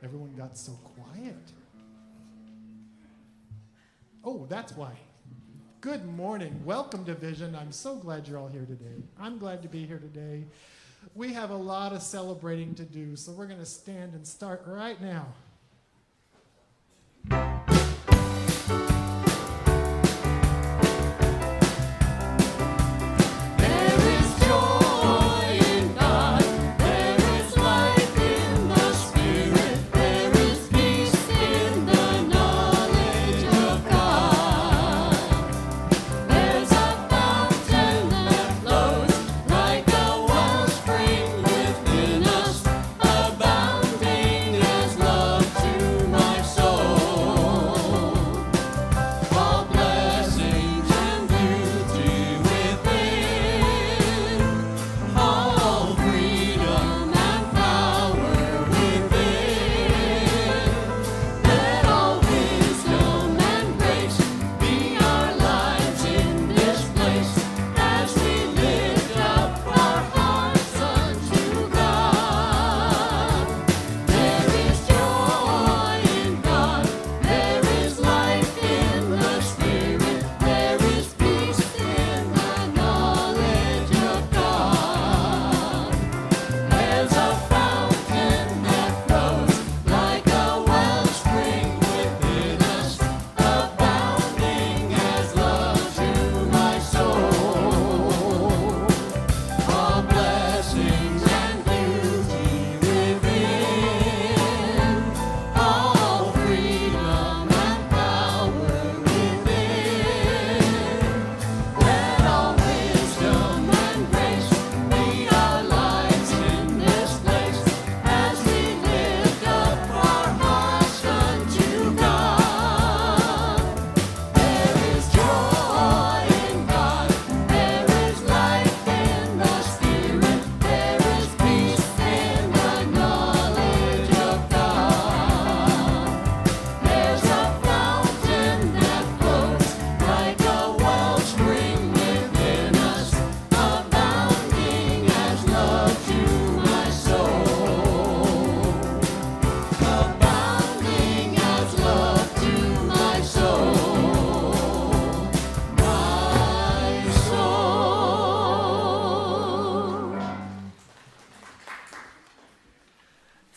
Everyone got so quiet. Oh, that's why. Good morning. Welcome to Vision. I'm so glad you're all here today. I'm glad to be here today. We have a lot of celebrating to do, so we're going to stand and start right now.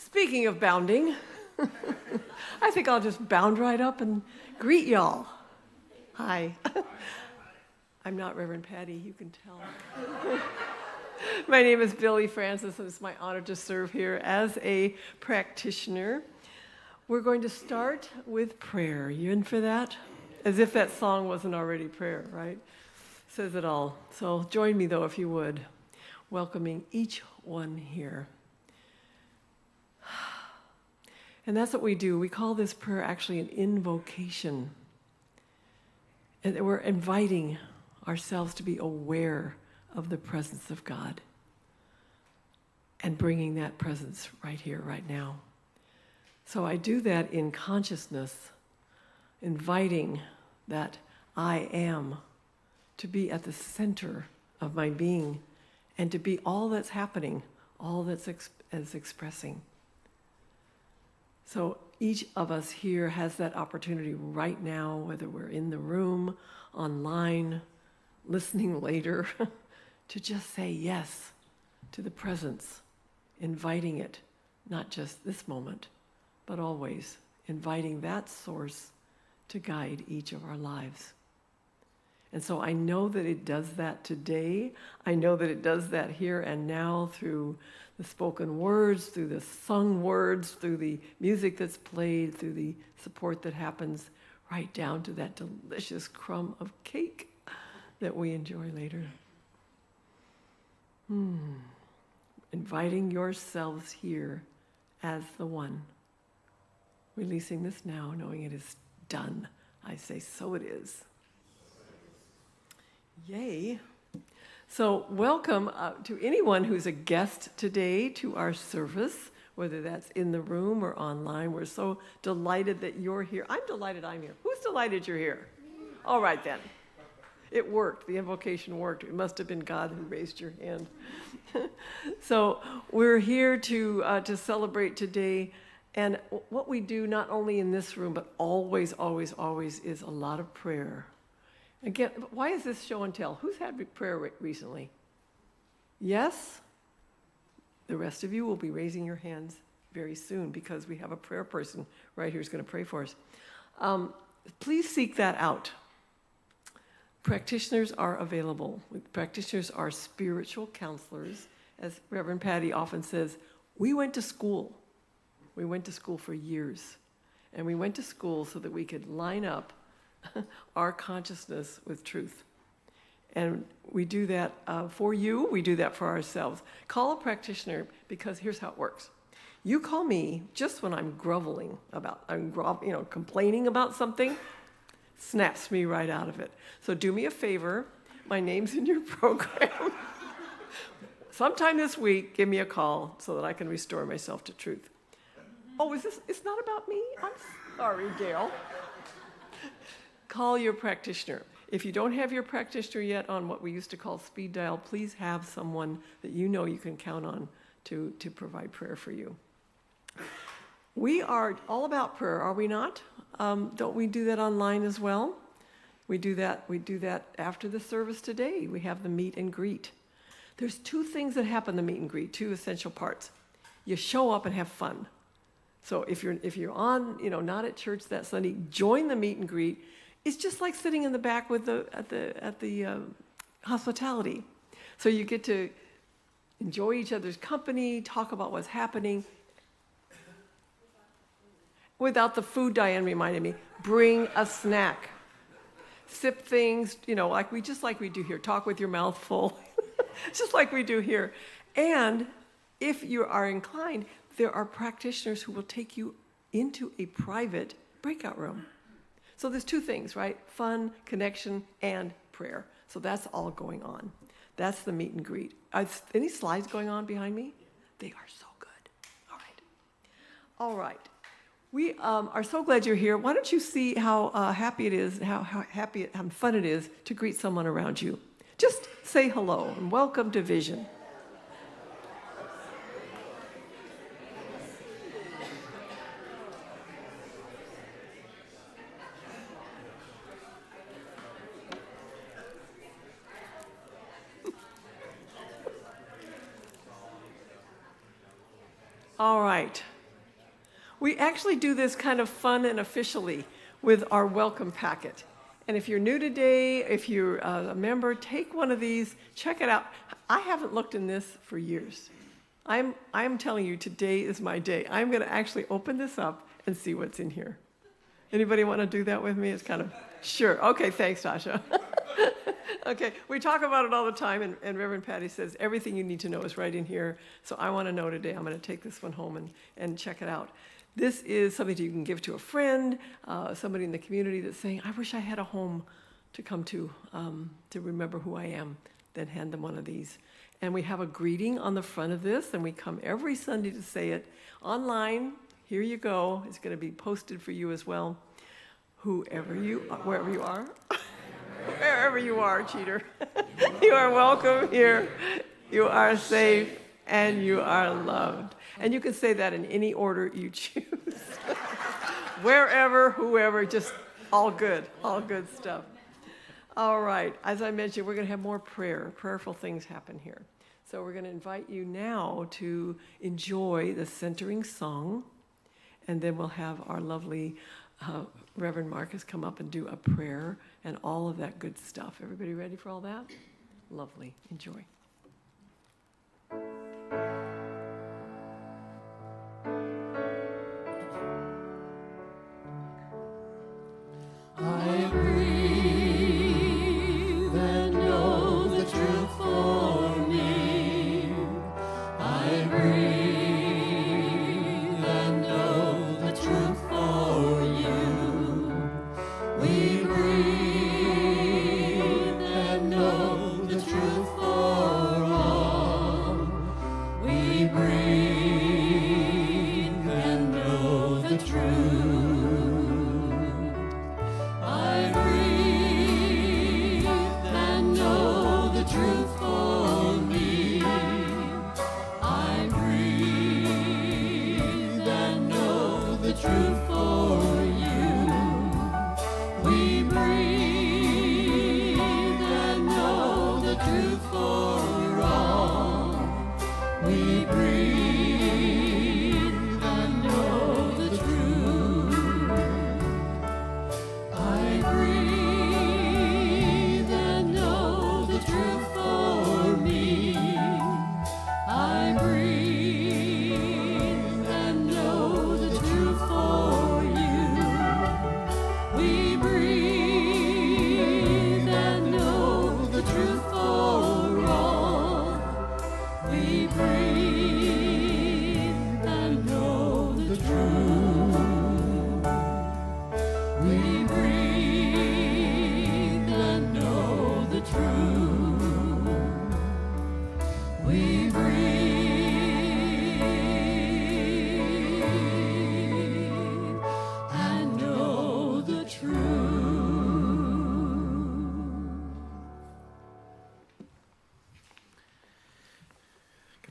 Speaking of bounding, I think I'll just bound right up and greet y'all. Hi. I'm not Reverend Patty, you can tell. My name is Billy Francis, and it's my honor to serve here as a practitioner. We're going to start with prayer. You in for that? As if that song wasn't already prayer, right? Says it all. So join me, though, if you would, welcoming each one here. And that's what we do. We call this prayer actually an invocation. And we're inviting ourselves to be aware of the presence of God and bringing that presence right here, right now. So I do that in consciousness, inviting that I am to be at the center of my being and to be all that's happening, all that's expressing. So each of us here has that opportunity right now, whether we're in the room, online, listening later, to just say yes to the presence, inviting it, not just this moment, but always inviting that source to guide each of our lives. And so I know that it does that today. I know that it does that here and now through the spoken words, through the sung words, through the music that's played, through the support that happens, right down to that delicious crumb of cake that we enjoy later. Inviting yourselves here as the one. Releasing this now, knowing it is done. I say, so it is. Yay. So welcome to anyone who's a guest today to our service, whether that's in the room or online. We're so delighted that you're here. I'm delighted I'm here. Who's delighted you're here? All right then. It worked. The invocation worked. It must have been God who raised your hand. So we're here to celebrate today And what we do, not only in this room, but always, always, always, is a lot of prayer. Again, why is this show and tell? Who's had prayer recently? Yes? The rest of you will be raising your hands very soon because we have a prayer person right here who's going to pray for us. Please seek that out. Practitioners are available. Practitioners are spiritual counselors. As Reverend Patty often says, we went to school. We went to school for years. And we went to school so that we could line up our consciousness with truth. And we do that for you. We do that for ourselves. Call a practitioner because here's how it works. You call me just when I'm groveling about, complaining about something, snaps me right out of it. So do me a favor. My name's in your program. Sometime this week, give me a call so that I can restore myself to truth. Oh, it's not about me? I'm sorry, Gail. Call your practitioner. If you don't have your practitioner yet on what we used to call speed dial, please have someone that you know you can count on to provide prayer for you. We are all about prayer, are we not? Don't we do that online as well? We do that after the service today. We have the meet and greet. There's two things that happen in the meet and greet, two essential parts. You show up and have fun. So if you're on, not at church that Sunday, join the meet and greet. It's just like sitting in the back with at the hospitality. So you get to enjoy each other's company, talk about what's happening. Without the food, Diane reminded me, bring a snack. Sip things, like we do here. Talk with your mouth full, just like we do here. And if you are inclined, there are practitioners who will take you into a private breakout room. So there's two things, right? Fun, connection, and prayer. So that's all going on. That's the meet and greet. Any slides going on behind me? They are so good. All right. We are so glad you're here. Why don't you see how happy it is, how fun it is to greet someone around you. Just say hello and welcome to Vision. All right. We actually do this kind of fun and officially with our welcome packet. And if you're new today, if you're a member, take one of these, check it out. I haven't looked in this for years. I'm telling you, today is my day. I'm going to actually open this up and see what's in here. Anybody want to do that with me? It's kind of, sure. Okay, thanks, Tasha. Okay, we talk about it all the time, and Reverend Patty says everything you need to know is right in here. So I want to know today. I'm going to take this one home and check it out. This is something that you can give to a friend, somebody in the community that's saying, I wish I had a home to come to remember who I am. Then hand them one of these. And we have a greeting on the front of this, and we come every Sunday to say it online. Here you go. It's going to be posted for you as well. Wherever you are. Wherever you are, cheater. You are welcome here. You are safe, and you are loved. And you can say that in any order you choose. Wherever, whoever, just all good stuff. All right, as I mentioned, we're going to have more prayerful things happen here. So we're going to invite you now to enjoy the centering song, and then we'll have our lovely Reverend Marcus come up and do a prayer and all of that good stuff. Everybody ready for all that? Lovely. Enjoy. I breathe and know the truth for me. I breathe and know the truth for you. We breathe and know the truth for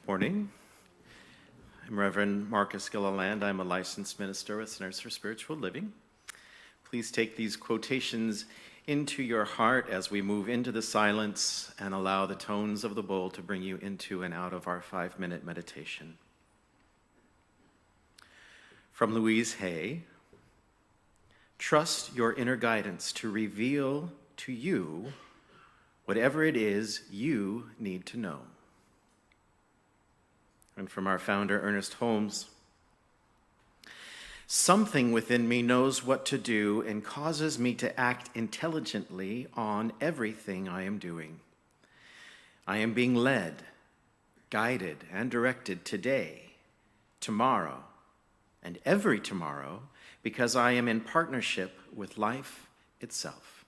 Morning. I'm Reverend Marcus Gilliland. I'm a licensed minister with Centers for Spiritual Living. Please take these quotations into your heart as we move into the silence and allow the tones of the bowl to bring you into and out of our 5-minute meditation. From Louise Hay, trust your inner guidance to reveal to you whatever it is you need to know. And from our founder, Ernest Holmes, something within me knows what to do and causes me to act intelligently on everything I am doing. I am being led, guided, and directed today, tomorrow, and every tomorrow because I am in partnership with life itself.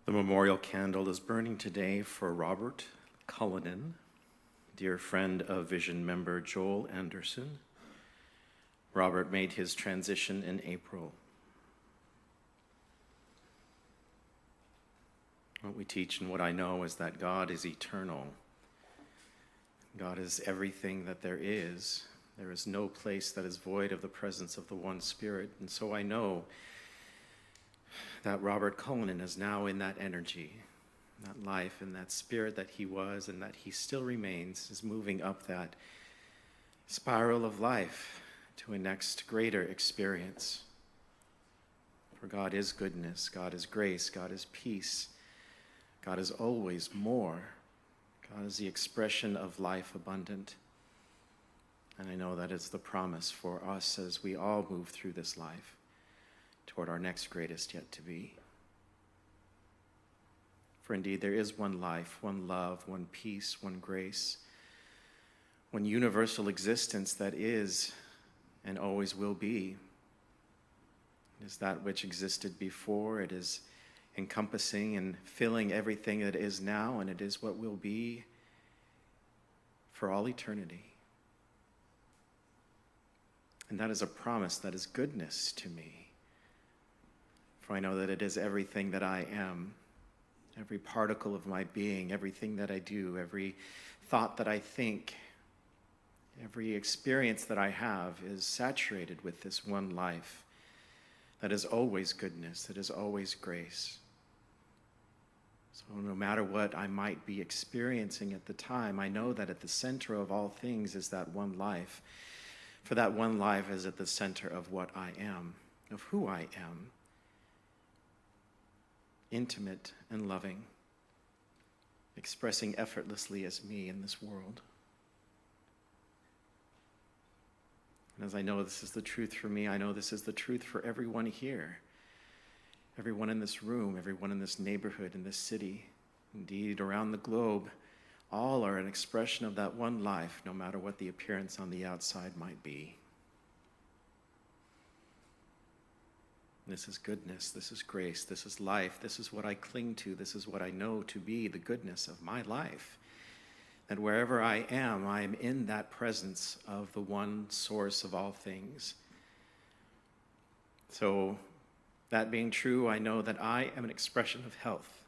The memorial candle is burning today for Robert Cullinan, dear friend of Vision member Joel Anderson. Robert made his transition in April. What we teach and what I know is that God is eternal. God is everything that there is. There is no place that is void of the presence of the one Spirit. And so I know that Robert Cullinan is now in that energy, that life, and that spirit that he was and that he still remains, is moving up that spiral of life to a next greater experience. For God is goodness, God is grace, God is peace, God is always more. God is the expression of life abundant. And I know that is the promise for us as we all move through this life toward our next greatest yet to be. For indeed, there is one life, one love, one peace, one grace, one universal existence that is and always will be. It is that which existed before. It is encompassing and filling everything that is now, and it is what will be for all eternity. And that is a promise that is goodness to me. For I know that it is everything that I am, every particle of my being, everything that I do, every thought that I think, every experience that I have is saturated with this one life that is always goodness, that is always grace. So no matter what I might be experiencing at the time, I know that at the center of all things is that one life. For that one life is at the center of what I am, of who I am. Intimate and loving, expressing effortlessly as me in this world. And as I know this is the truth for me, I know this is the truth for everyone here. Everyone in this room, everyone in this neighborhood, in this city, indeed around the globe, all are an expression of that one life, no matter what the appearance on the outside might be. This is goodness, this is grace, this is life, this is what I cling to, this is what I know to be the goodness of my life. That wherever I am in that presence of the one source of all things. So, that being true, I know that I am an expression of health.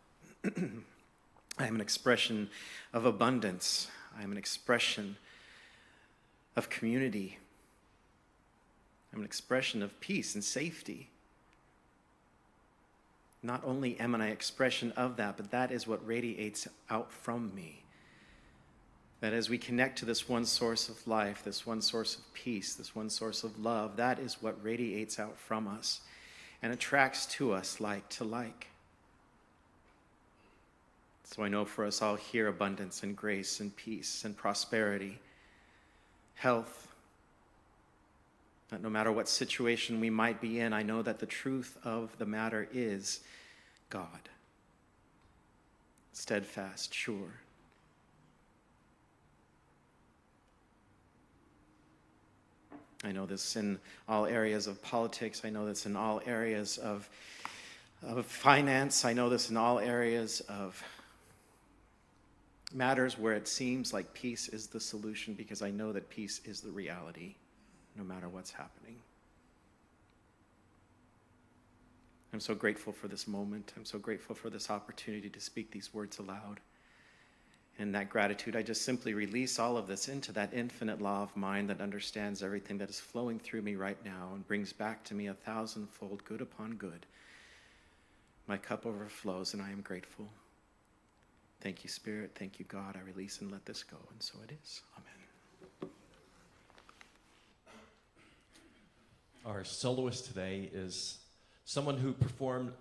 I am an expression of abundance. I am an expression of community. I'm an expression of peace and safety. Not only am I an expression of that, but that is what radiates out from me. That as we connect to this one source of life, this one source of peace, this one source of love, that is what radiates out from us and attracts to us like to like. So I know for us all here, abundance and grace and peace and prosperity, health, that no matter what situation we might be in, I know that the truth of the matter is God. Steadfast, sure. I know this in all areas of politics. I know this in all areas of finance. I know this in all areas of matters where it seems like peace is the solution, because I know that peace is the reality, no matter what's happening. I'm so grateful for this moment. I'm so grateful for this opportunity to speak these words aloud. In that gratitude, I just simply release all of this into that infinite law of mind that understands everything that is flowing through me right now and brings back to me 1,000-fold good upon good. My cup overflows, and I am grateful. Thank you, Spirit. Thank you, God. I release and let this go, and so it is. Amen. Our soloist today is someone who performed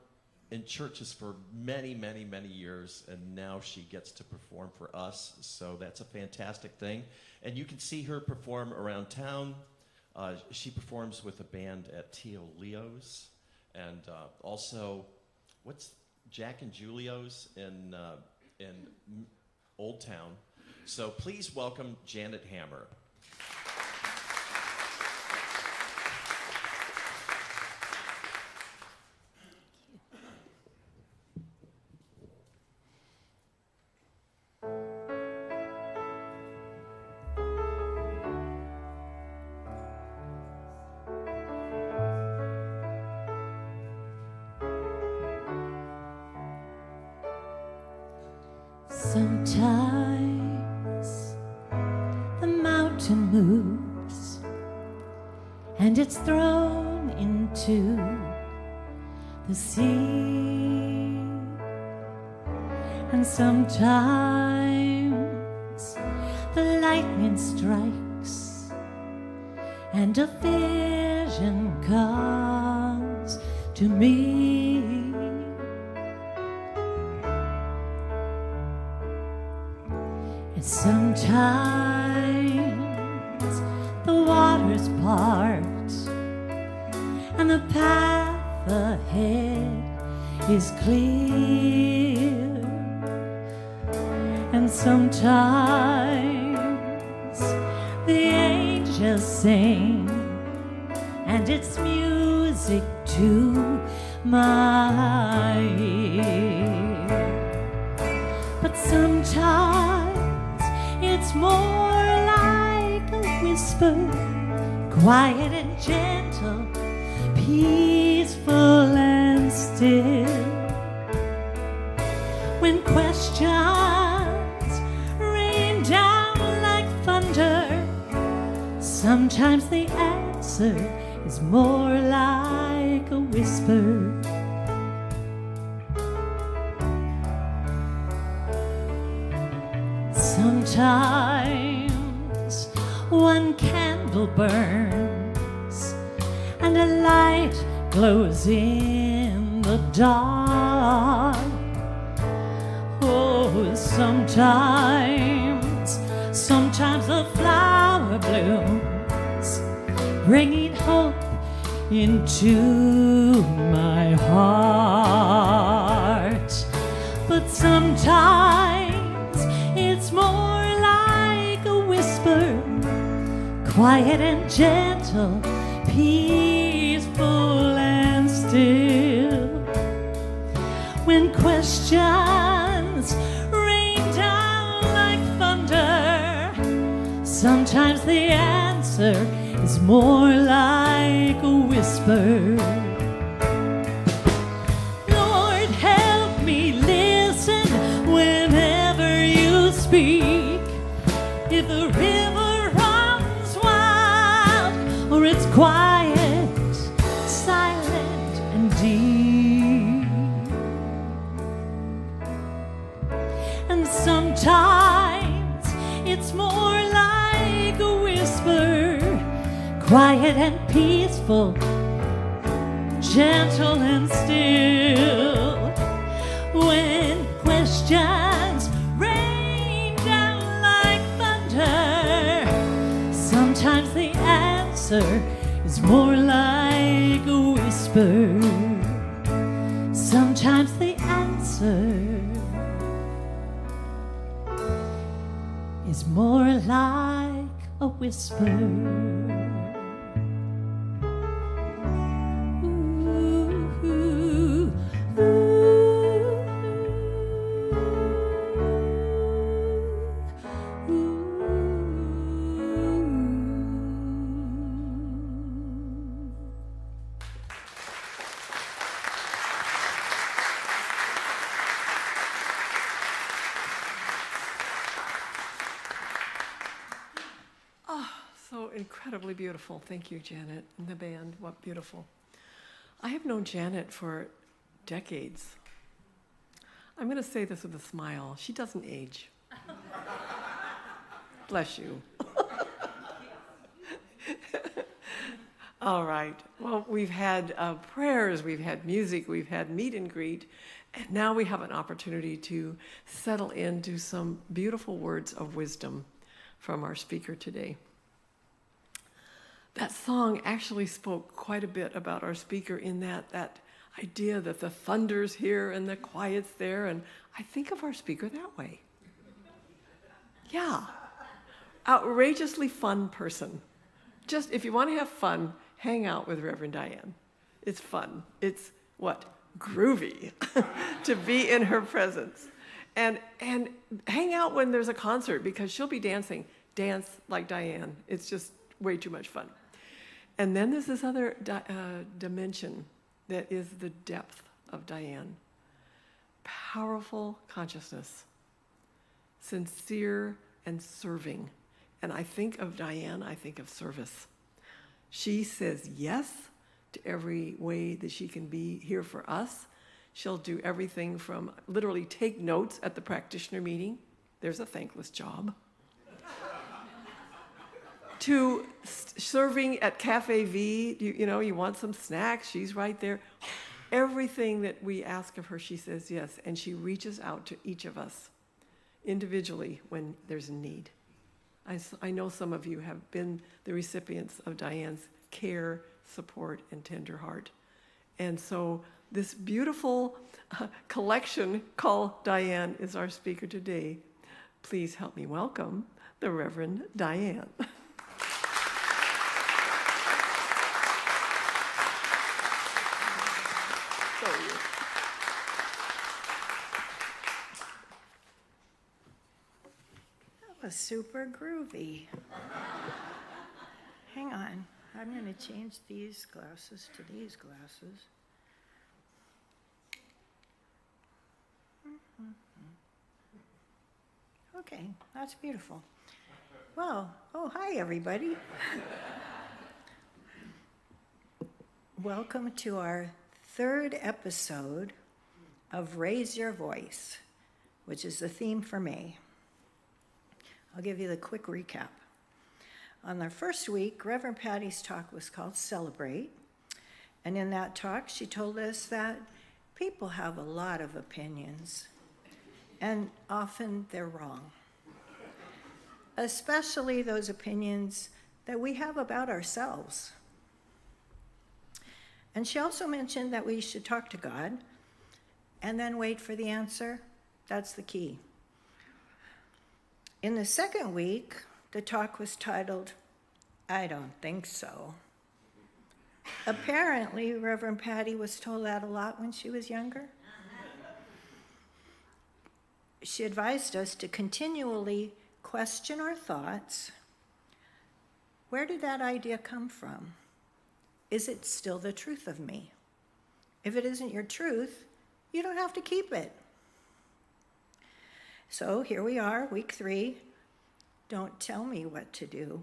in churches for many, many, many years, and now she gets to perform for us, so that's a fantastic thing. And you can see her perform around town. She performs with a band at Tio Leo's, and also, what's Jack and Julio's in Old Town. So please welcome Janet Hammer. Sometimes the mountain moves and it's thrown into the sea, and sometimes the lightning strikes and a vision comes to me. And sometimes the waters part and the path ahead is clear. And sometimes the angels sing and it's music to my ear. But sometimes it's more like a whisper, quiet and gentle, peaceful and still. When questions rain down like thunder, sometimes the answer is more like a whisper. Sometimes one candle burns and a light glows in the dark. Oh, sometimes a flower blooms, bringing hope into my heart. But sometimes it's more like a whisper, quiet and gentle, peaceful and still. When questions rain down like thunder, sometimes the answer is more like a whisper. Lord, help me listen whenever you speak. If the river runs wild or it's quiet, silent and deep. And sometimes it's more like a whisper, quiet and peaceful, gentle and still. When questions rain down like thunder, sometimes the answer is more like a whisper. Sometimes the answer is more like a whisper. So incredibly beautiful. Thank you, Janet, and the band. What beautiful. I have known Janet for decades. I'm going to say this with a smile. She doesn't age. Bless you. All right. Well, we've had prayers, we've had music, we've had meet and greet, and now we have an opportunity to settle into some beautiful words of wisdom from our speaker today. That song actually spoke quite a bit about our speaker in that idea that the thunder's here and the quiet's there, and I think of our speaker that way. Yeah. Outrageously fun person. Just, if you want to have fun, hang out with Reverend Diane. It's fun. It's, what? Groovy to be in her presence. And hang out when there's a concert because she'll be dancing. Dance like Diane. It's just way too much fun. And then there's this other dimension that is the depth of Diane. Powerful consciousness. sincere, and serving. And I think of Diane, I think of service. She says yes to every way that she can be here for us. She'll do everything from literally take notes at the practitioner meeting. There's a thankless job. To serving at Cafe V, you want some snacks, she's right there. Everything that we ask of her, she says yes, and she reaches out to each of us individually when there's a need. I know some of you have been the recipients of Diane's care, support, and tender heart. And so this beautiful collection called Diane is our speaker today. Please help me welcome the Reverend Diane. That was super groovy. Hang on, I'm going to change these glasses to these glasses. Okay, that's beautiful. Well, hi everybody. Welcome to our third episode of Raise Your Voice, which is the theme for May. I'll give you the quick recap. On the first week, Reverend Patty's talk was called Celebrate. And in that talk, she told us that people have a lot of opinions, and often they're wrong. Especially those opinions that we have about ourselves. And she also mentioned that we should talk to God and then wait for the answer. That's the key. In the second week, the talk was titled, I Don't Think So. Apparently, Reverend Patty was told that a lot when she was younger. She advised us to continually question our thoughts. Where did that idea come from? Is it still the truth of me? If it isn't your truth, you don't have to keep it. So here we are, week 3. Don't tell me what to do.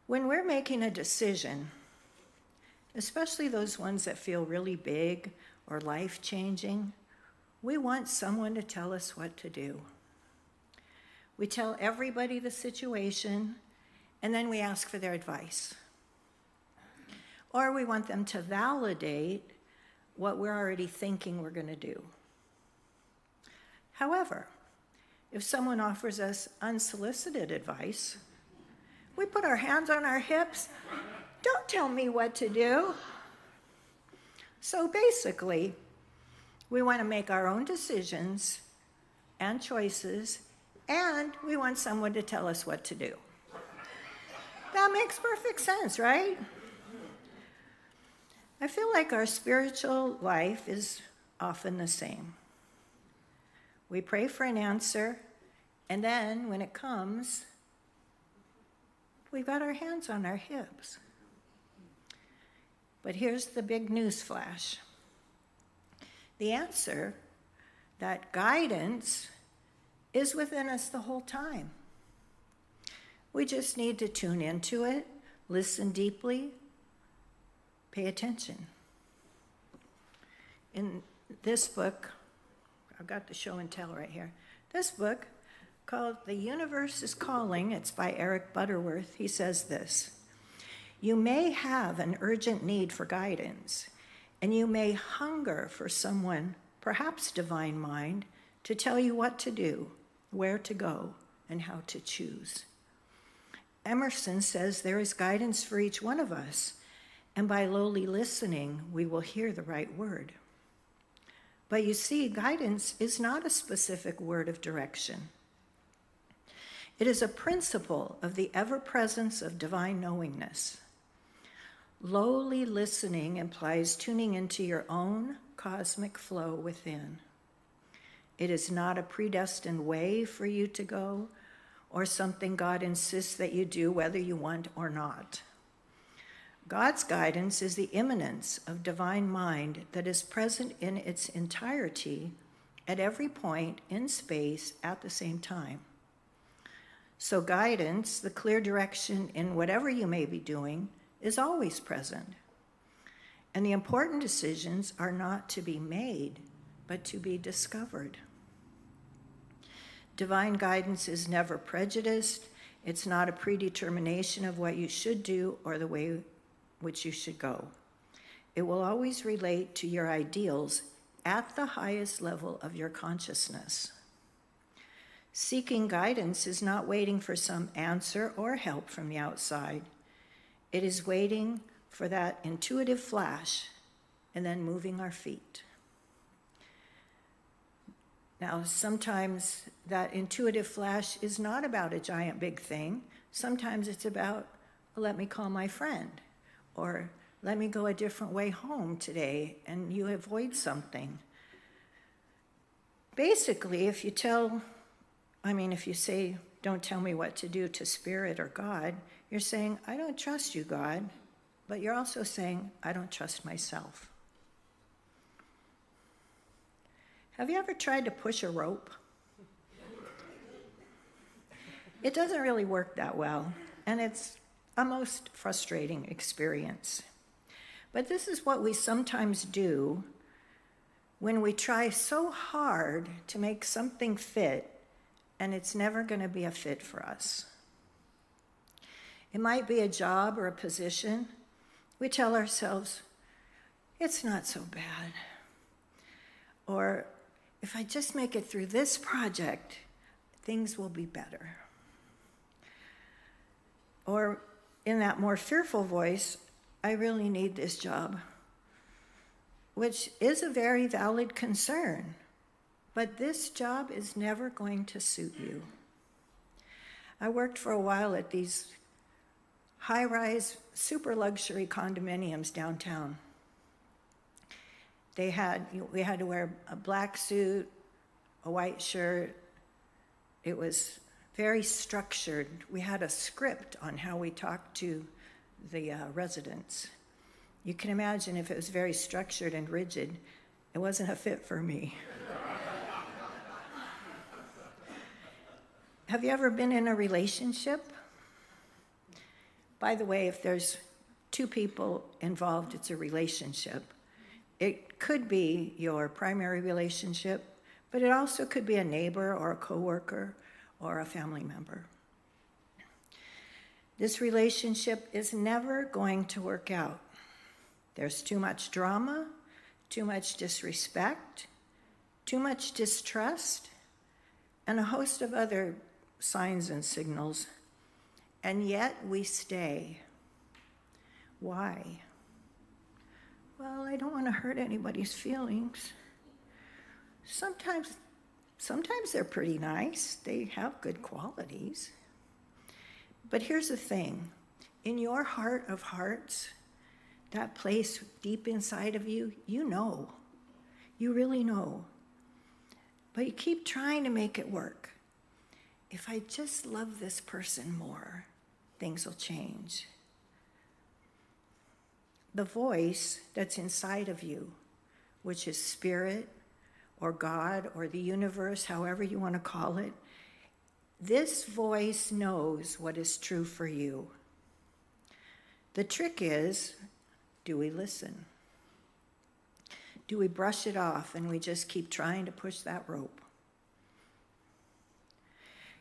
When we're making a decision, especially those ones that feel really big or life-changing, we want someone to tell us what to do. We tell everybody the situation, and then we ask for their advice. Or we want them to validate what we're already thinking we're going to do. However, if someone offers us unsolicited advice, we put our hands on our hips. Don't tell me what to do. So basically, we want to make our own decisions and choices, and we want someone to tell us what to do. That makes perfect sense, right? I feel like our spiritual life is often the same. We pray for an answer, and then when it comes, we've got our hands on our hips. But here's the big news flash. The answer, that guidance, is within us the whole time. We just need to tune into it, listen deeply, pay attention. In this book, I've got the show and tell right here. This book, called The Universe is Calling, it's by Eric Butterworth, he says this: you may have an urgent need for guidance, and you may hunger for someone, perhaps divine mind, to tell you what to do, where to go, and how to choose. Emerson says there is guidance for each one of us, and by lowly listening, we will hear the right word. But you see, guidance is not a specific word of direction. It is a principle of the ever-presence of divine knowingness. Lowly listening implies tuning into your own cosmic flow within. It is not a predestined way for you to go, or something God insists that you do whether you want or not. God's guidance is the immanence of divine mind that is present in its entirety at every point in space at the same time. So guidance, the clear direction in whatever you may be doing, is always present. And the important decisions are not to be made, but to be discovered. Divine guidance is never prejudiced. It's not a predetermination of what you should do or the way which you should go. It will always relate to your ideals at the highest level of your consciousness. Seeking guidance is not waiting for some answer or help from the outside. It is waiting for that intuitive flash and then moving our feet. Now, sometimes that intuitive flash is not about a giant big thing. Sometimes it's about, let me call my friend, or let me go a different way home today, and you avoid something. Basically, if you say, don't tell me what to do to Spirit or God, you're saying, I don't trust you, God, but you're also saying, I don't trust myself. Have you ever tried to push a rope? It doesn't really work that well, and it's a most frustrating experience. But this is what we sometimes do when we try so hard to make something fit, and it's never going to be a fit for us. It might be a job or a position. We tell ourselves, it's not so bad. Or, if I just make it through this project, things will be better. Or, in that more fearful voice, I really need this job, which is a very valid concern, but this job is never going to suit you. I worked for a while at these high-rise, super luxury condominiums downtown. We had to wear a black suit, a white shirt. It was very structured. We had a script on how we talked to the residents. You can imagine if it was very structured and rigid, it wasn't a fit for me. Have you ever been in a relationship? By the way, if there's two people involved, it's a relationship. It could be your primary relationship, but it also could be a neighbor or a coworker or a family member. This relationship is never going to work out. There's too much drama, too much disrespect, too much distrust, and a host of other signs and signals, and yet we stay. Why? Well, I don't want to hurt anybody's feelings. Sometimes they're pretty nice. They have good qualities. But here's the thing. In your heart of hearts, that place deep inside of you, you know. You really know. But you keep trying to make it work. If I just love this person more, things will change. The voice that's inside of you, which is Spirit or God or the universe, however you want to call it, this voice knows what is true for you. The trick is, do we listen? Do we brush it off and we just keep trying to push that rope?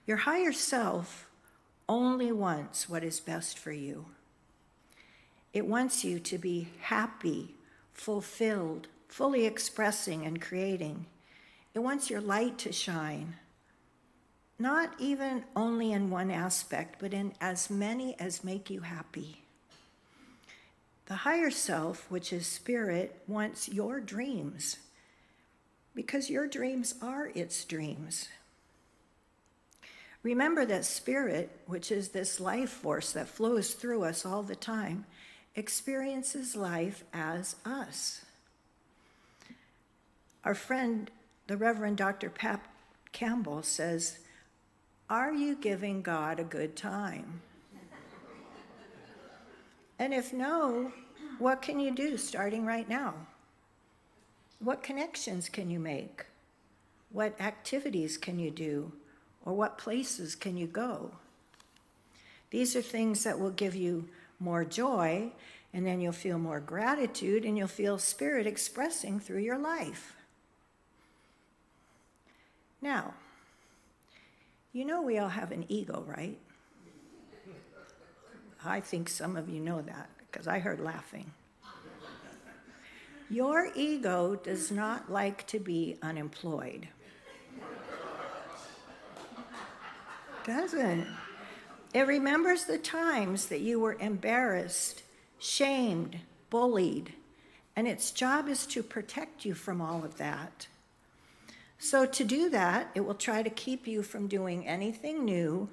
Your higher self only wants what is best for you. It wants you to be happy, fulfilled, fully expressing and creating. It wants your light to shine, not even only in one aspect, but in as many as make you happy. The higher self, which is Spirit, wants your dreams, because your dreams are its dreams. Remember that Spirit, which is this life force that flows through us all the time, experiences life as us. Our friend, the Reverend Dr. Pat Campbell, says, "Are you giving God a good time?" And if no, what can you do starting right now? What connections can you make? What activities can you do? Or what places can you go? These are things that will give you more joy, and then you'll feel more gratitude, and you'll feel Spirit expressing through your life. Now, you know we all have an ego, right? I think some of you know that, because I heard laughing. Your ego does not like to be unemployed. Doesn't. It remembers the times that you were embarrassed, shamed, bullied, and its job is to protect you from all of that. So to do that, it will try to keep you from doing anything new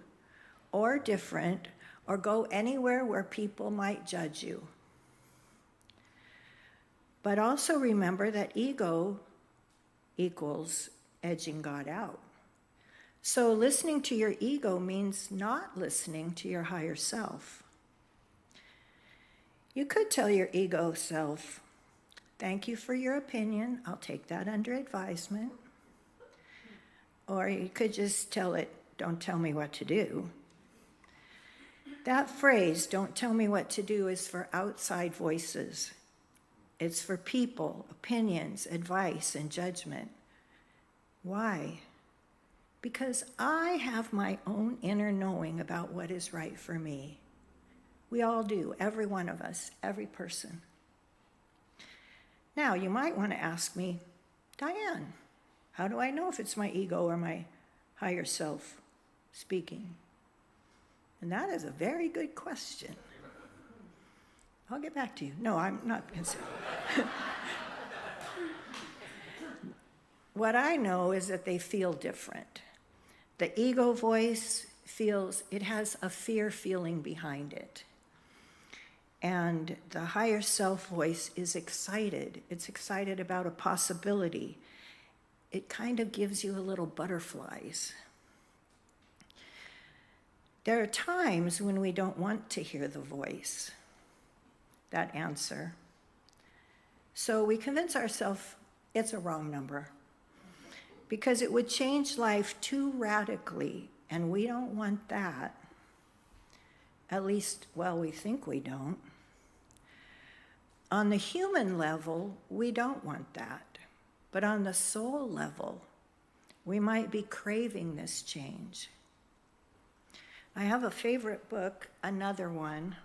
or different or go anywhere where people might judge you. But also remember that ego equals edging God out. So listening to your ego means not listening to your higher self. You could tell your ego self, "Thank you for your opinion. I'll take that under advisement." Or you could just tell it, "Don't tell me what to do." That phrase, "don't tell me what to do," is for outside voices. It's for people, opinions, advice, and judgment. Why? Because I have my own inner knowing about what is right for me. We all do, every one of us, every person. Now, you might want to ask me, "Diane, how do I know if it's my ego or my higher self speaking?" And that is a very good question. I'll get back to you. No, I'm not going to. What I know is that they feel different. The ego voice feels, it has a fear feeling behind it. And the higher self voice is excited. It's excited about a possibility. It kind of gives you a little butterflies. There are times when we don't want to hear the voice, that answer. So we convince ourselves it's a wrong number because it would change life too radically, and we don't want that. At least, well, we think we don't. On the human level, we don't want that. But on the soul level, we might be craving this change. I have a favorite book, another one,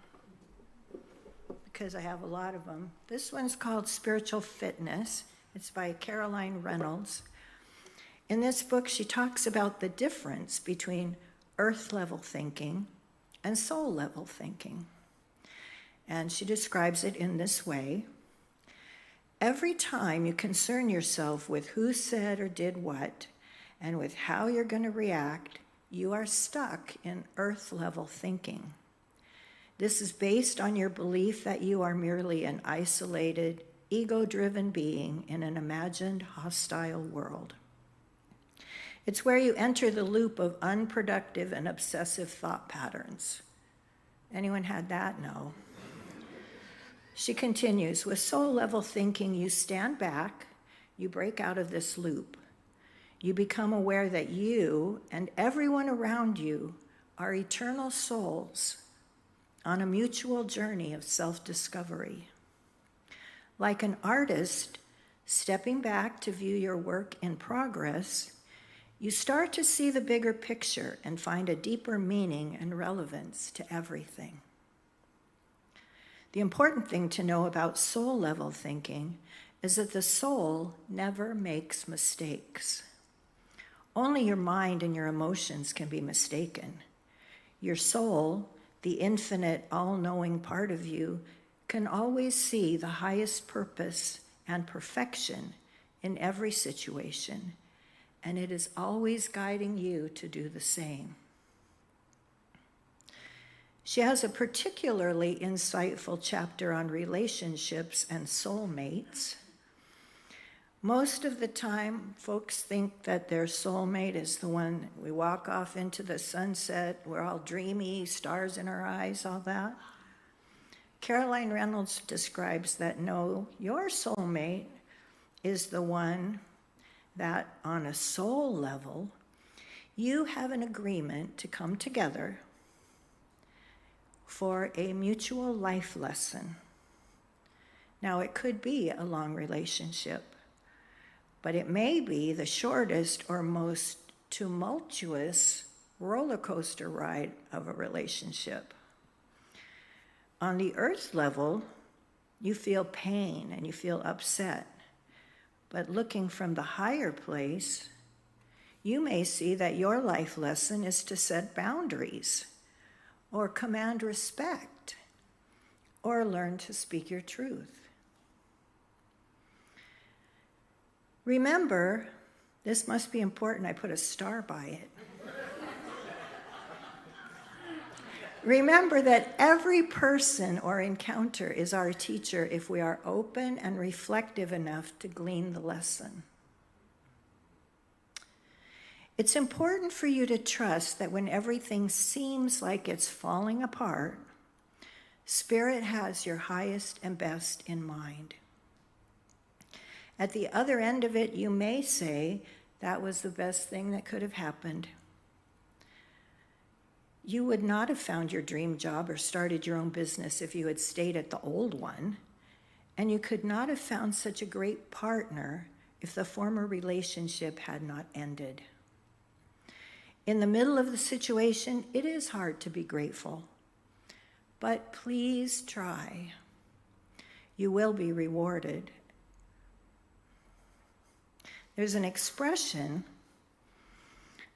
because I have a lot of them. This one's called Spiritual Fitness. It's by Caroline Reynolds. In this book, she talks about the difference between earth-level thinking and soul-level thinking. And she describes it in this way. Every time you concern yourself with who said or did what, and with how you're going to react, you are stuck in earth-level thinking. This is based on your belief that you are merely an isolated, ego-driven being in an imagined, hostile world. It's where you enter the loop of unproductive and obsessive thought patterns. Anyone had that? No. She continues, with soul-level thinking, you stand back, you break out of this loop. You become aware that you and everyone around you are eternal souls on a mutual journey of self-discovery. Like an artist stepping back to view your work in progress, you start to see the bigger picture and find a deeper meaning and relevance to everything. The important thing to know about soul-level thinking is that the soul never makes mistakes. Only your mind and your emotions can be mistaken. Your soul, the infinite, all-knowing part of you, can always see the highest purpose and perfection in every situation, and it is always guiding you to do the same. She has a particularly insightful chapter on relationships and soulmates. Most of the time, folks think that their soulmate is the one we walk off into the sunset, we're all dreamy, stars in our eyes, all that. Caroline Reynolds describes that no, your soulmate is the one that on a soul level, you have an agreement to come together for a mutual life lesson. Now, it could be a long relationship, but it may be the shortest or most tumultuous roller coaster ride of a relationship. On the earth level, you feel pain and you feel upset. But looking from the higher place, you may see that your life lesson is to set boundaries, or command respect, or learn to speak your truth. Remember, this must be important, I put a star by it. Remember that every person or encounter is our teacher if we are open and reflective enough to glean the lesson. It's important for you to trust that when everything seems like it's falling apart, Spirit has your highest and best in mind. At the other end of it, you may say, that was the best thing that could have happened. You would not have found your dream job or started your own business if you had stayed at the old one, and you could not have found such a great partner if the former relationship had not ended. In the middle of the situation, it is hard to be grateful, but please try. You will be rewarded. There's an expression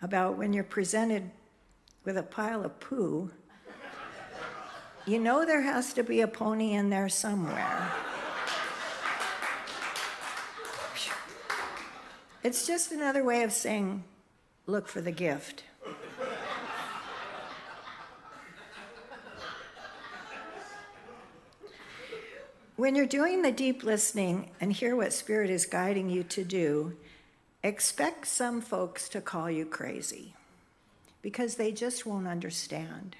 about when you're presented with a pile of poo, you know there has to be a pony in there somewhere. It's just another way of saying, look for the gift. When you're doing the deep listening and hear what Spirit is guiding you to do, expect some folks to call you crazy, because they just won't understand.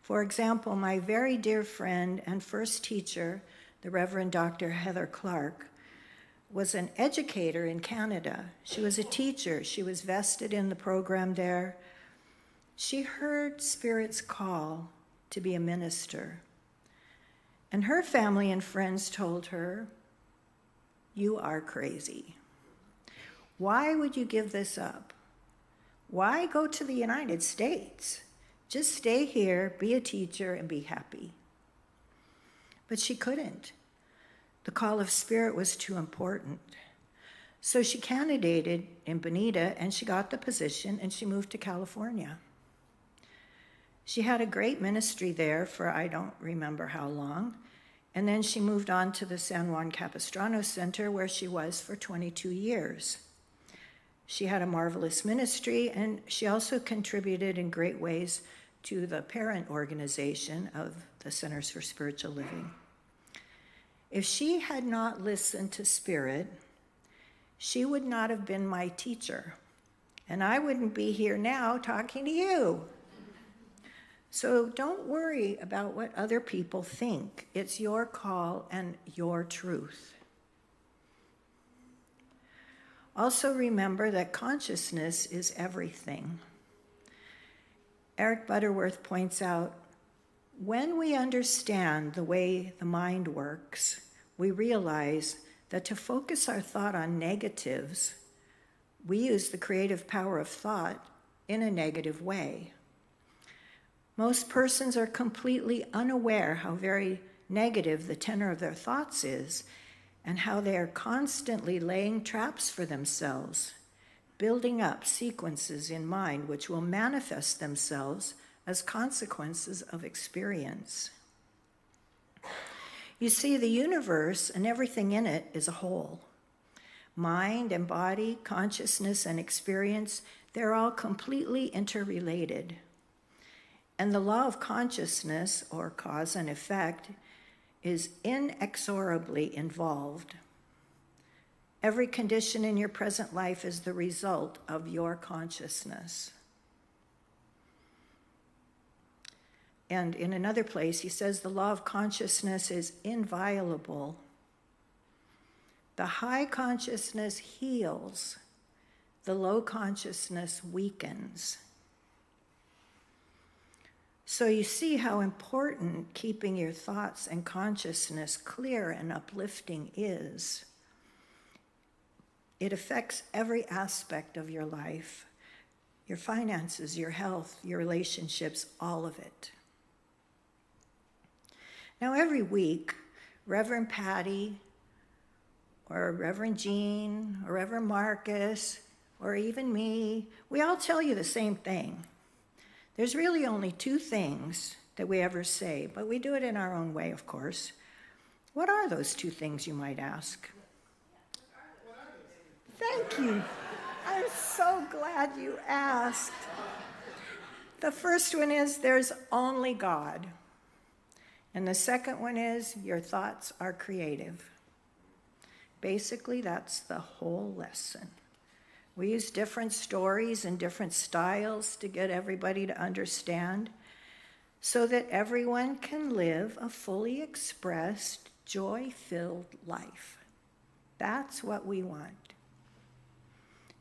For example, my very dear friend and first teacher, the Reverend Dr. Heather Clark, was an educator in Canada. She was a teacher. She was vested in the program there. She heard Spirit's call to be a minister. And her family and friends told her, "You are crazy. Why would you give this up? Why go to the United States? Just stay here, be a teacher, and be happy." But she couldn't. The call of Spirit was too important. So she candidated in Bonita, and she got the position, and she moved to California. She had a great ministry there for I don't remember how long, and then she moved on to the San Juan Capistrano Center, where she was for 22 years. She had a marvelous ministry, and she also contributed in great ways to the parent organization of the Centers for Spiritual Living. If she had not listened to Spirit, she would not have been my teacher, and I wouldn't be here now talking to you. So don't worry about what other people think. It's your call and your truth. Also remember that consciousness is everything. Eric Butterworth points out, when we understand the way the mind works, we realize that to focus our thought on negatives, we use the creative power of thought in a negative way. Most persons are completely unaware how very negative the tenor of their thoughts is, and how they are constantly laying traps for themselves, building up sequences in mind which will manifest themselves as consequences of experience. You see, the universe and everything in it is a whole. Mind and body, consciousness and experience, they're all completely interrelated. And the law of consciousness, or cause and effect, is inexorably involved. Every condition in your present life is the result of your consciousness. And in another place, he says the law of consciousness is inviolable. The high consciousness heals. The low consciousness weakens. So you see how important keeping your thoughts and consciousness clear and uplifting is. It affects every aspect of your life, your finances, your health, your relationships, all of it. Now every week, Reverend Patty, or Reverend Jean, or Reverend Marcus, or even me, we all tell you the same thing. There's really only two things that we ever say, but we do it in our own way, of course. What are those two things, you might ask? Thank you. I'm so glad you asked. The first one is there's only God. And the second one is your thoughts are creative. Basically, that's the whole lesson. We use different stories and different styles to get everybody to understand so that everyone can live a fully expressed, joy-filled life. That's what we want.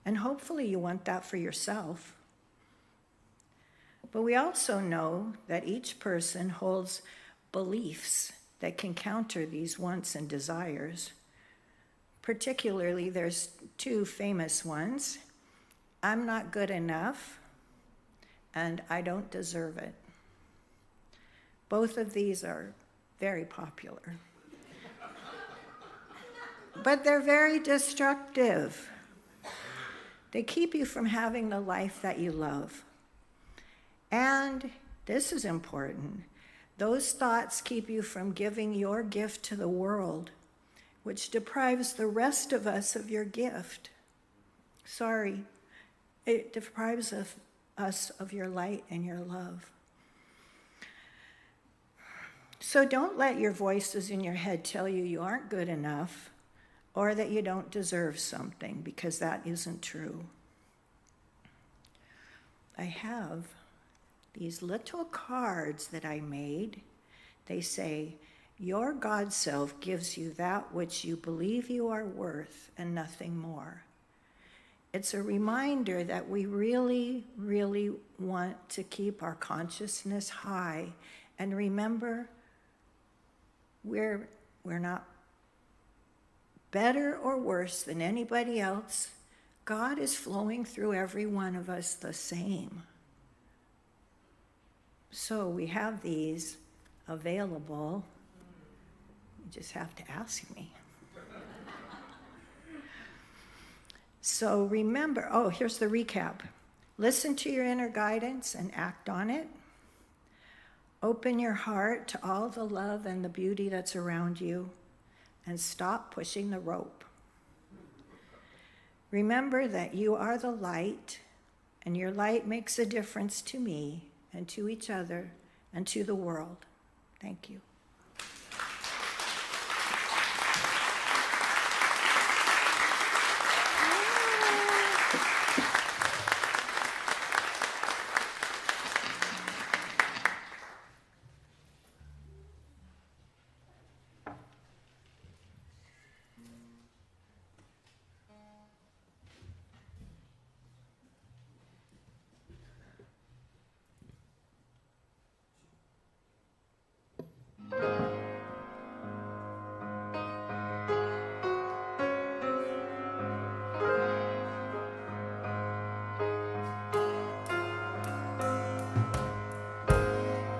And hopefully you want that for yourself. But we also know that each person holds beliefs that can counter these wants and desires. Particularly, there's two famous ones. I'm not good enough, and I don't deserve it. Both of these are very popular. But they're very destructive. They keep you from having the life that you love. And this is important. Those thoughts keep you from giving your gift to the world, which deprives the rest of us of your gift. Sorry, it deprives us of your light and your love. So don't let your voices in your head tell you you aren't good enough or that you don't deserve something, because that isn't true. I have these little cards that I made. They say, your God self gives you that which you believe you are worth and nothing more. It's a reminder that we really, really want to keep our consciousness high and remember we're not better or worse than anybody else. God is flowing through every one of us the same. So we have these available. You just have to ask me. So remember, here's the recap. Listen to your inner guidance and act on it. Open your heart to all the love and the beauty that's around you, and stop pushing the rope. Remember that you are the light, and your light makes a difference to me and to each other and to the world. Thank you.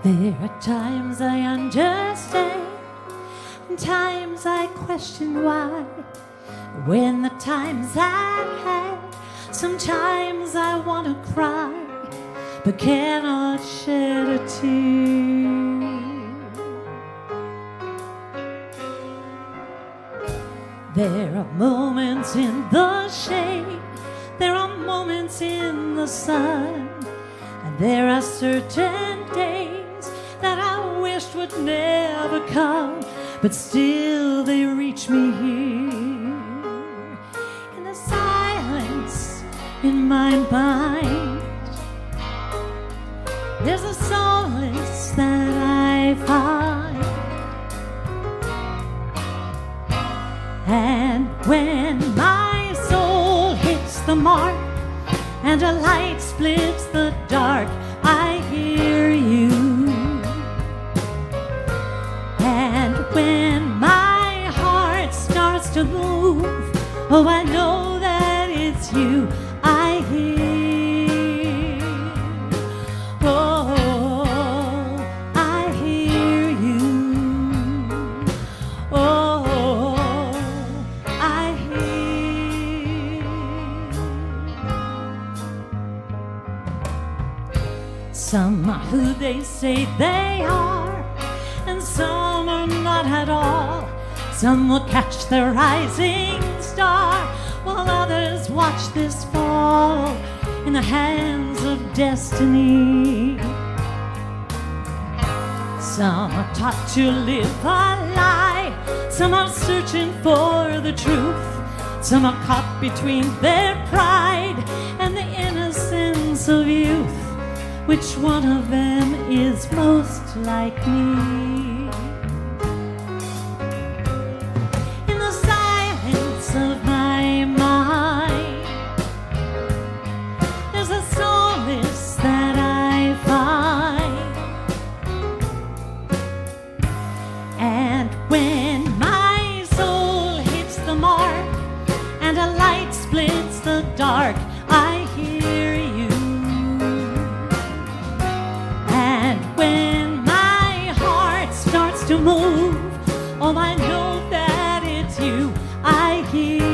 There are times I understand, and times I question why. When the time's at hand, sometimes I want to cry, but cannot shed a tear. There are moments in the shade, there are moments in the sun, and there are certain days that I wished would never come, but still they reach me here. In the silence in my mind, there's a solace that I find. And and a light splits the dark. I hear you. And when my heart starts to move, oh, I know that it's you I hear. Oh, I hear you. Oh, I hear. Some are who they say they are, and some are not at all. Some will catch the rising star, while others watch this fall in the hands of destiny. Some are taught to live a lie, some are searching for the truth. Some are caught between their pride and the innocence of youth. Which one of them is most like me? In the silence of my mind, there's a solace that I find. And when my soul hits the mark and a light splits the dark, I hear you. And when my heart starts to move, oh, I know that it's you I hear.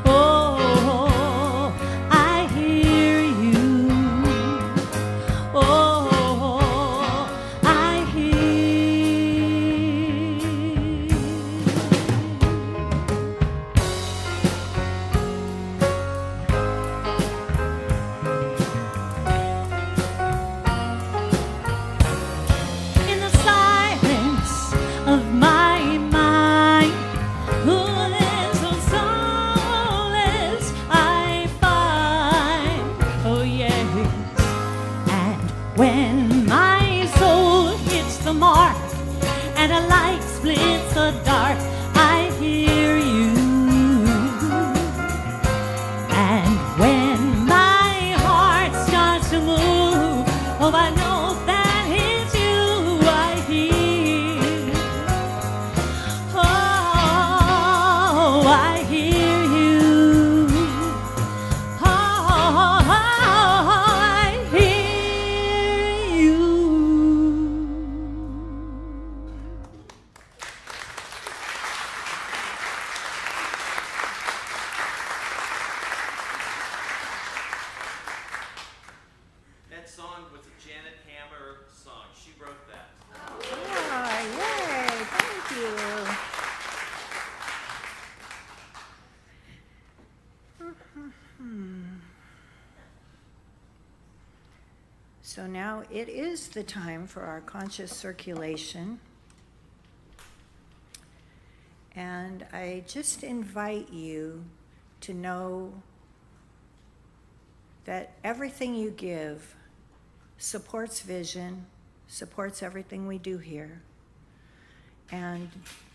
Oh, I hear you. Oh, I hear. In the silence of my mind, oh, there's a solace I find. Oh, yes. And when my soul hits the mark and a light splits the dark, I hear you. And when my heart starts to move, oh, I know that it's you I hear. Oh, I hear you. Oh, I hear you. That song was a Janet Hammer song. She wrote that. Oh, yay, thank you. So now it is the time for our conscious circulation. And I just invite you to know that everything you give supports vision, supports everything we do here. And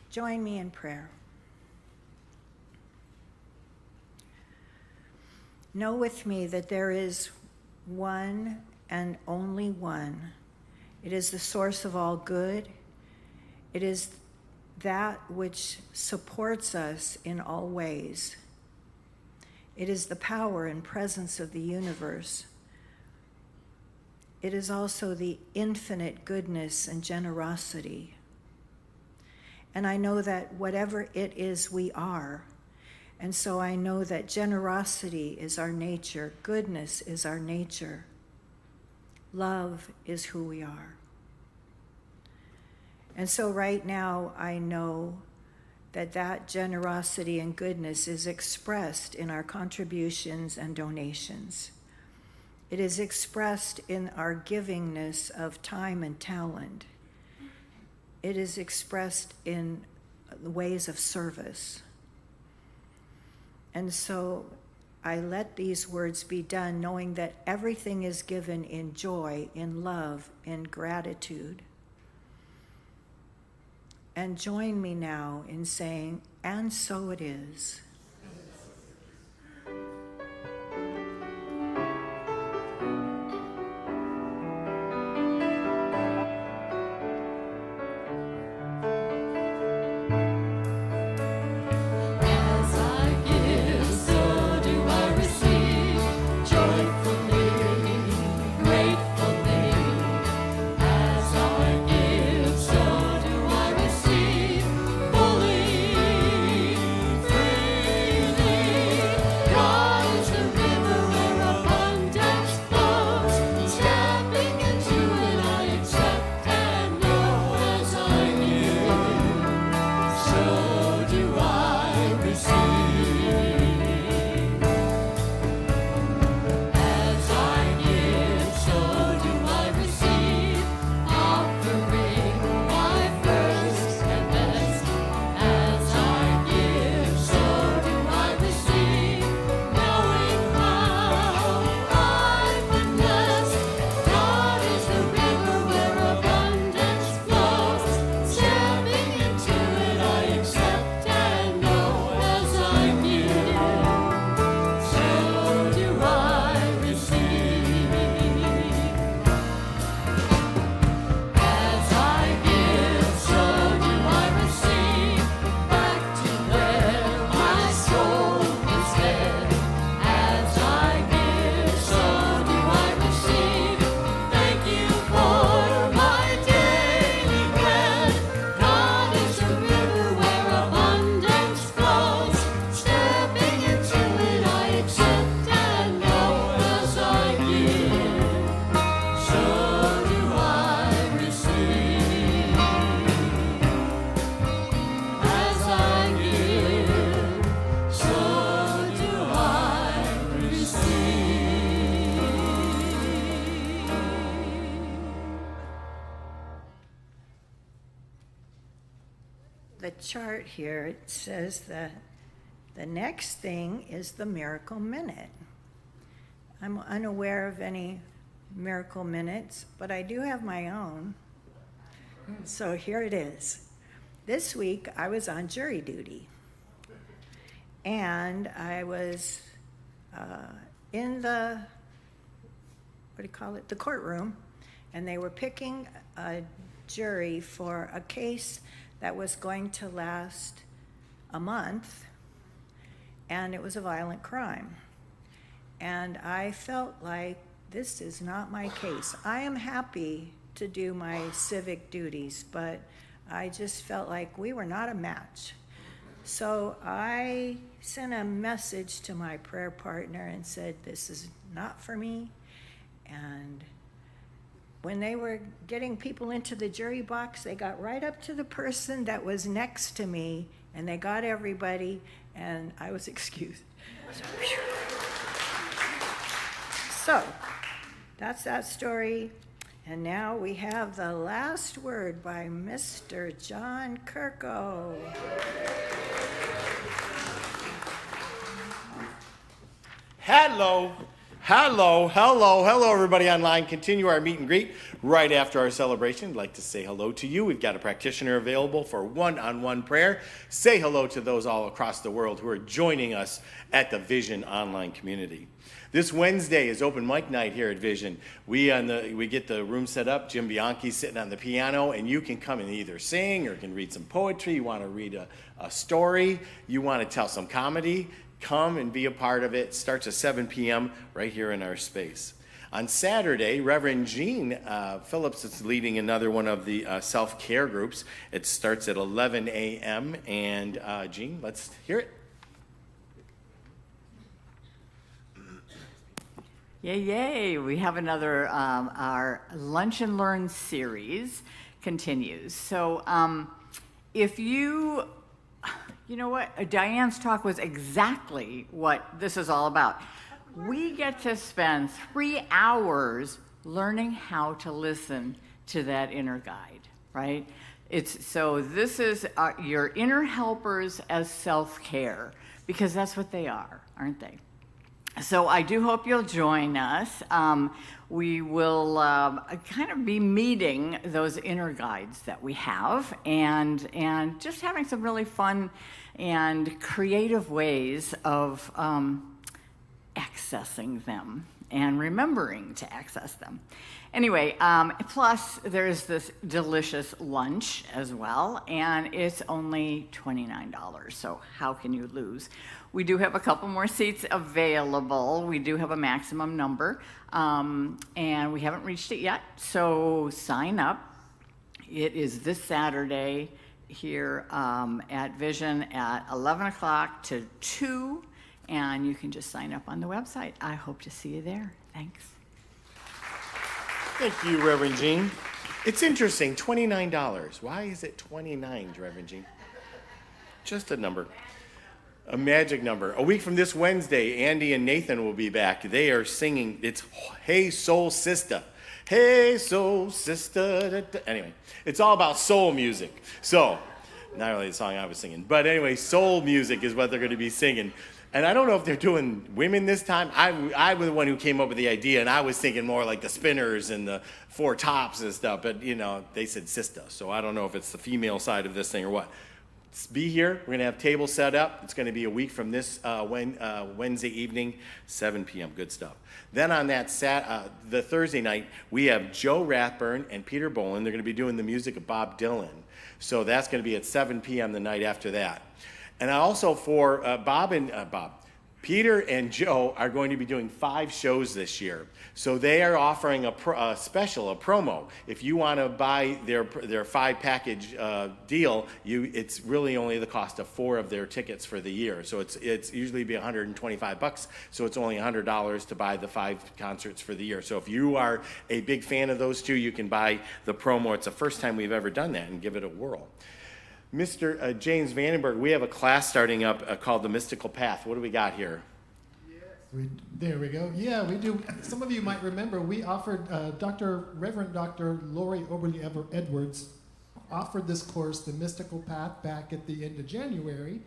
join me in prayer. Know with me that there is one and only one. It is the source of all good. It is that which supports us in all ways. It is the power and presence of the universe. It is also the infinite goodness and generosity. And I know that whatever it is, we are. And so I know that generosity is our nature, goodness is our nature, love is who we are. And so right now I know that that generosity and goodness is expressed in our contributions and donations. It is expressed in our givingness of time and talent. It is expressed in ways of service. And so I let these words be done, knowing that everything is given in joy, in love, in gratitude. And join me now in saying, and so it is. a chart here. It says the next thing is the Miracle Minute. I'm unaware of any Miracle Minutes, but I do have my own. So here it is. This week I was on jury duty, and I was in the, the courtroom, and they were picking a jury for a case that was going to last a month, and it was a violent crime. And I felt like this is not my case. I am happy to do my civic duties, but I just felt like we were not a match. So I sent a message to my prayer partner and said, this is not for me. And when they were getting people into the jury box, they got right up to the person that was next to me, and they got everybody, and I was excused. So that's that story. And now we have the last word by Mr. John Kirko. Hello, everybody online. Continue our meet and greet right after our celebration. I'd like to say hello to you. We've got a practitioner available for one-on-one prayer. Say hello to those all across the world who are joining us at the Vision online community. This Wednesday is open mic night here at Vision. We get the room set up. Jim Bianchi's sitting on the piano, and you can come and either sing or can read some poetry. You want to read a story. You want to tell some comedy. Come and be a part of it. It starts at 7 p.m. right here in our space. On Saturday, Reverend Gene Phillips is leading another one of the self-care groups. It starts at 11 a.m. And Gene, let's hear it. Yay, yay. We have another, our Lunch and Learn series continues. So if you know what, Diane's talk was exactly what this is all about. We get to spend 3 hours learning how to listen to that inner guide, right? So this is your inner helpers as self-care, because that's what they are, aren't they? So I do hope you'll join us. We will kind of be meeting those inner guides that we have and just having some really fun and creative ways of accessing them and remembering to access them. Anyway, plus there's this delicious lunch as well, and it's only $29, so how can you lose? We do have a couple more seats available. We do have a maximum number, and we haven't reached it yet, so sign up. It is this Saturday here at Vision at 11 o'clock to 2, and you can just sign up on the website. I hope to see you there. Thanks. Thank you, Reverend Gene. It's interesting, $29. Why is it 29, Reverend Gene? Just a number. A magic number. A week from this Wednesday, Andy and Nathan will be back. They are singing, it's Hey Soul Sister. Hey Soul Sister. Da, da. Anyway, it's all about soul music. So, not really the song I was singing, but anyway, soul music is what they're going to be singing. And I don't know if they're doing women this time. I was the one who came up with the idea, and I was thinking more like the Spinners and the Four Tops and stuff, but, they said sister, so I don't know if it's the female side of this thing or what. Be here. We're going to have tables set up. It's going to be a week from this Wednesday evening, 7 p.m. Good stuff. Then on that the Thursday night, we have Joe Rathburn and Peter Boland. They're going to be doing the music of Bob Dylan. So that's going to be at 7 p.m. the night after that. And also for Peter and Joe are going to be doing 5 shows this year. So they are offering a promo. If you want to buy their 5-package deal, it's really only the cost of 4 of their tickets for the year. So it's usually be $125. So it's only $100 to buy the 5 concerts for the year. So if you are a big fan of those two, you can buy the promo. It's the first time we've ever done that, and give it a whirl. Mr. James Vandenberg, we have a class starting up called The Mystical Path. What do we got here? There we go. Yeah, we do. Some of you might remember we offered Reverend Dr. Lori Oberly Edwards offered this course, The Mystical Path, back at the end of January.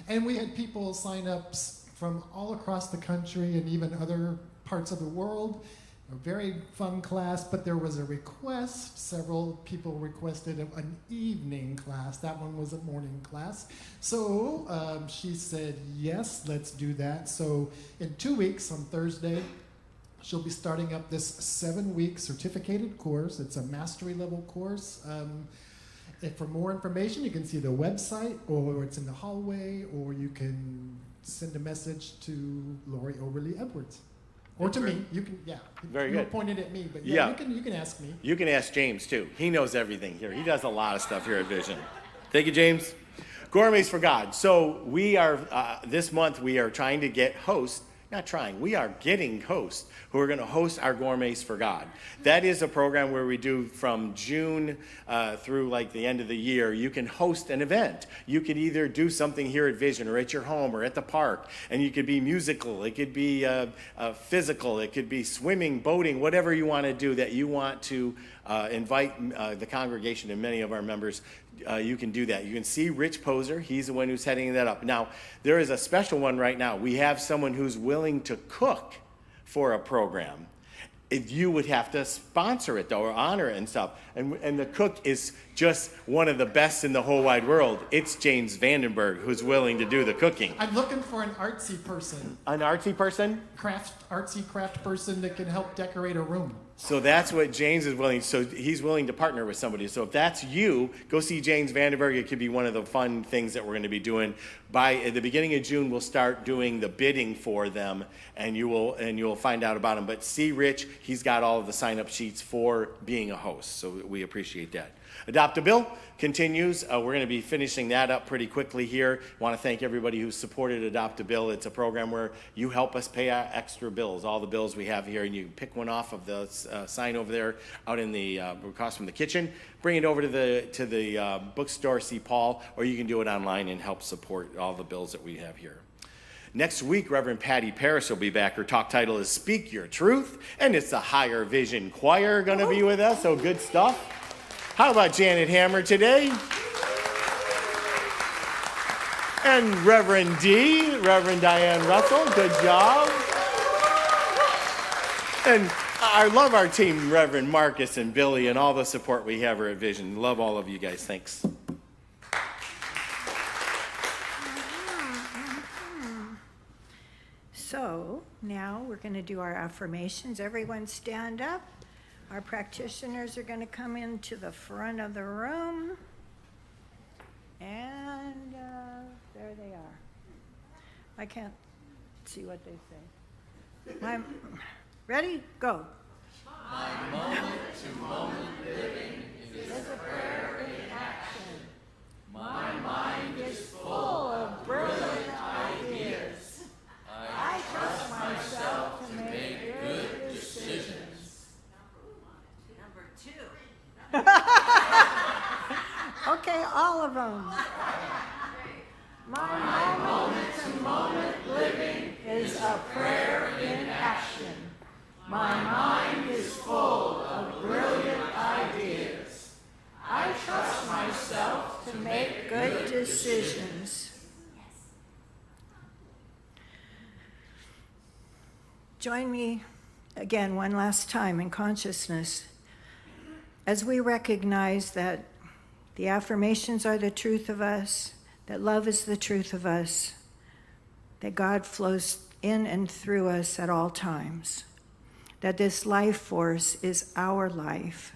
And we had people sign up from all across the country and even other parts of the world. A very fun class, but there was a request. Several people requested an evening class. That one was a morning class. So she said, yes, let's do that. So in 2 weeks, on Thursday, she'll be starting up this 7-week certificated course. It's a mastery level course. If for more information, you can see the website, or it's in the hallway, or you can send a message to Lori Overly Edwards. Or to me. You can, yeah. Very you good. pointed at me, but Yeah. you can ask me. You can ask James, too. He knows everything here. He does a lot of stuff here at Vision. Thank you, James. Gourmets for God. So we are, this month, we are trying to get hosts. Not trying. We are getting hosts who are going to host our Gourmets for God. That is a program where we do from June through like the end of the year. You can host an event. You could either do something here at Vision or at your home or at the park, and you could be musical. It could be physical. It could be swimming, boating, whatever you want to do that you want to invite the congregation and many of our members. You can do that. You can see Rich Poser. He's the one who's heading that up. Now, there is a special one right now. We have someone who's willing to cook for a program. If you would have to sponsor it, though, or honor it and stuff. And the cook is just one of the best in the whole wide world. It's James Vandenberg who's willing to do the cooking. I'm looking for an artsy person. An artsy person? Artsy craft person that can help decorate a room. So that's what James is willing. So he's willing to partner with somebody. So if that's you, go see James Vandenberg. It could be one of the fun things that we're going to be doing. At the beginning of June, we'll start doing the bidding for them, and you'll find out about them. But see Rich, he's got all of the sign-up sheets for being a host. So we appreciate that. Adopt a Bill continues. We're going to be finishing that up pretty quickly here. I want to thank everybody who's supported Adopt a Bill. It's a program where you help us pay our extra bills, all the bills we have here, and you pick one off of the sign over there out in the across from the kitchen. Bring it over to the bookstore, see Paul, or you can do it online and help support all the bills that we have here. Next week, Reverend Patty Parris will be back. Her talk title is Speak Your Truth, and it's the Higher Vision Choir going to be with us, so good stuff. How about Janet Hammer today? And Reverend Diane Russell, good job. And I love our team, Reverend Marcus and Billy, and all the support we have here at Vision. Love all of you guys. Thanks. So now we're going to do our affirmations. Everyone stand up. Our practitioners are going to come into the front of the room. And there they are. I can't see what they say. Ready? Go. My moment-to-moment living is a prayer in action. My mind is full of brilliant ideas. I trust myself to make good decisions. Number 2. Okay, all of them. My moment-to-moment living is a prayer in action. My mind is full of brilliant ideas. I trust myself to make good decisions. Join me again one last time in consciousness as we recognize that the affirmations are the truth of us, that love is the truth of us, that God flows in and through us at all times, that this life force is our life.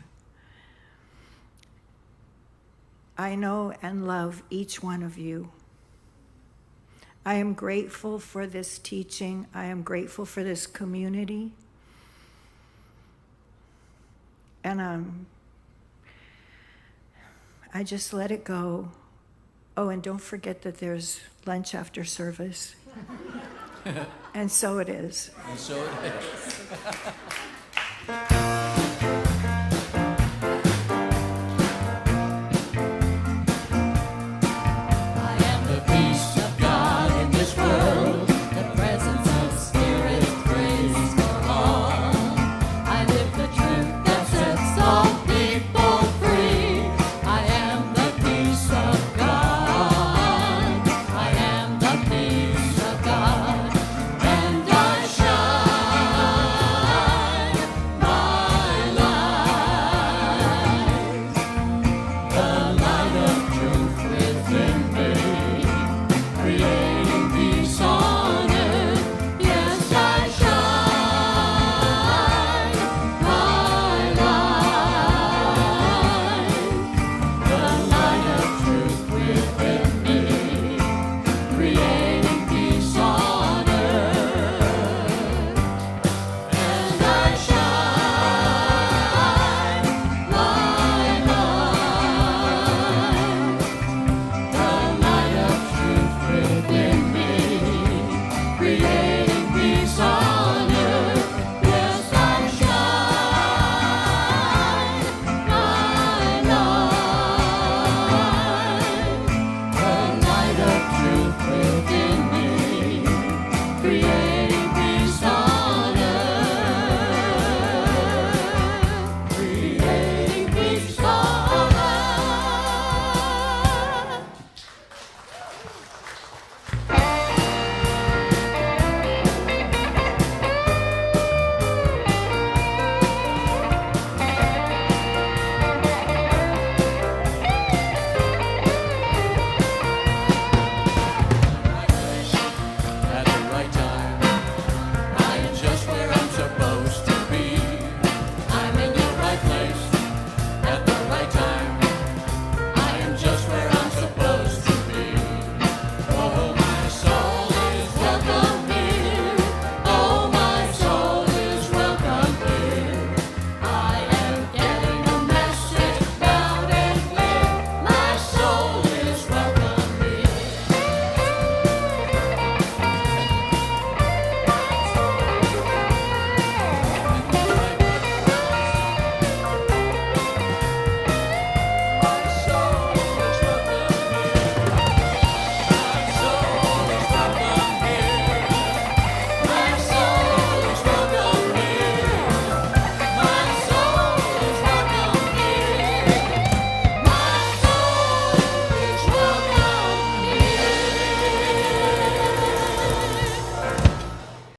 I know and love each one of you. I am grateful for this teaching. I am grateful for this community. And I just let it go. Oh, and don't forget that there's lunch after service. And so it is. And so it is.